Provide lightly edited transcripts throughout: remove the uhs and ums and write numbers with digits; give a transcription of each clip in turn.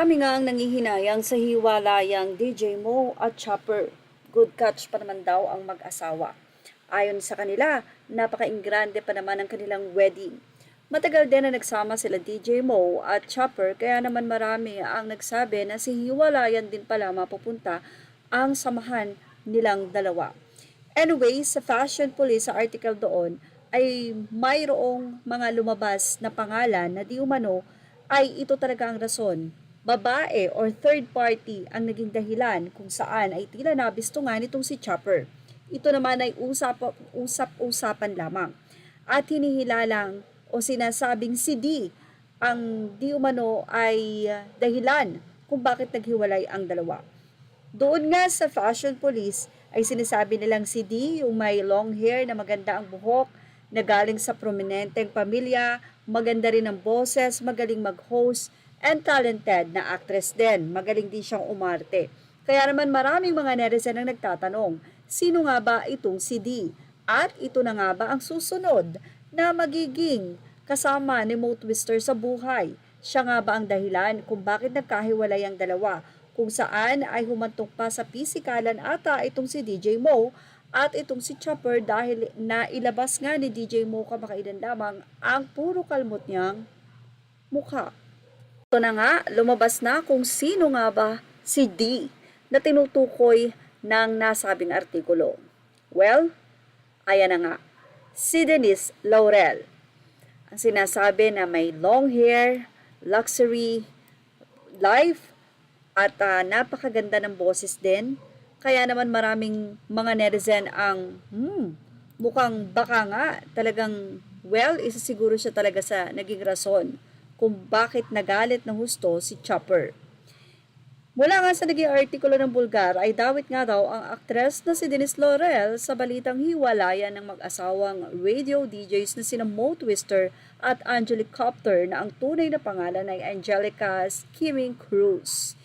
Marami nga ang nangihinayang sa hiwalayang DJ Mo at Chopper. Good catch pa naman daw ang mag-asawa. Ayon sa kanila, napaka-ingrande pa naman ang kanilang wedding. Matagal din na nagsama sila DJ Mo at Chopper kaya naman marami ang nagsabi na si hiwalayan din pala mapupunta ang samahan nilang dalawa. Anyway, sa Fashion Police sa article doon ay mayroong mga lumabas na pangalan na di umano ay ito talaga ang rason. Babae or third party ang naging dahilan kung saan ay tila nabistungan itong si Chopper. Ito naman ay usap-usapan lamang. At hinihilalang o sinasabing si D ang di umano ay dahilan kung bakit naghiwalay ang dalawa. Doon nga sa Fashion Police ay sinasabi nilang si D yung may long hair na maganda ang buhok, na galing sa prominenteng pamilya, maganda rin ang boses, magaling mag-host, and talented na actress din. Magaling din siyang umarte. Kaya naman maraming mga netizen ang nagtatanong, sino nga ba itong si D? At ito na nga ba ang susunod na magiging kasama ni Mo Twister sa buhay? Siya nga ba ang dahilan kung bakit nagkahiwalay ang dalawa? Kung saan ay humantong pa sa pisikalan ata itong si DJ Mo at itong si Chopper dahil nailabas nga ni DJ Mo kamakailan lamang ang puro kalmot niyang mukha. Ito na nga, lumabas na kung sino nga ba si D na tinutukoy ng nasabing artikulo. Well, ayan na nga, si Denise Laurel. Ang sinasabi na may long hair, luxury, life, at napakaganda ng boses din. Kaya naman maraming mga netizen ang mukhang baka nga talagang isa siguro siya talaga sa naging rason kung bakit nagalit ng husto si Chopper. Mula nga sa naging artikulo ng Bulgar ay dawit nga daw ang aktres na si Denise Laurel sa balitang hiwalayan ng mag-asawang radio DJs na sina Mo Twister at Angelique Copter na ang tunay na pangalan ay Angelica Skimming Cruz.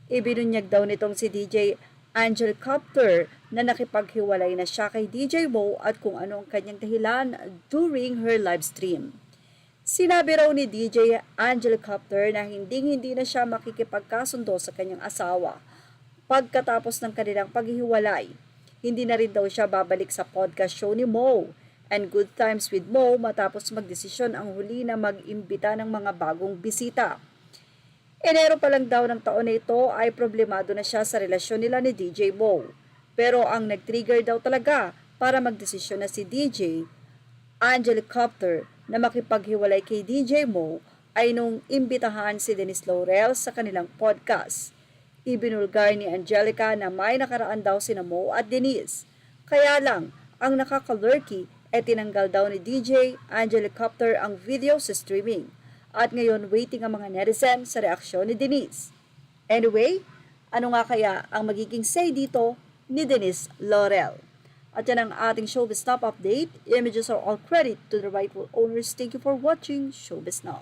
Ibinunyag daw nitong si DJ Angel Copter na nakipaghiwalay na siya kay DJ Mo at kung ano ang kanyang dahilan during her live stream. Sinabi raw ni DJ Angel Copter na hindi na siya makikipagkasundo sa kanyang asawa pagkatapos ng kanilang paghihiwalay. Hindi na rin daw siya babalik sa podcast show ni Mo and Good Times with Mo matapos magdesisyon ang huli na mag-imbita ng mga bagong bisita. Enero pa lang daw ng taon na ito ay problemado na siya sa relasyon nila ni DJ Mo. Pero ang nag-trigger daw talaga para magdesisyon na si DJ Angel Copter na makipaghiwalay kay DJ Mo ay nung imbitahan si Denise Laurel sa kanilang podcast. Ibinulgar ni Angelica na may nakaraan daw sina Mo at Denise. Kaya lang, ang nakakalurky ay tinanggal daw ni DJ Angel Copter ang video sa streaming. At ngayon waiting ang mga netizen sa reaksyon ni Denise. Anyway, ano nga kaya ang magiging say dito ni Denise Laurel? At yan ang ating Showbiz Now update. Images are all credit to the rightful owners. Thank you for watching Showbiz Now.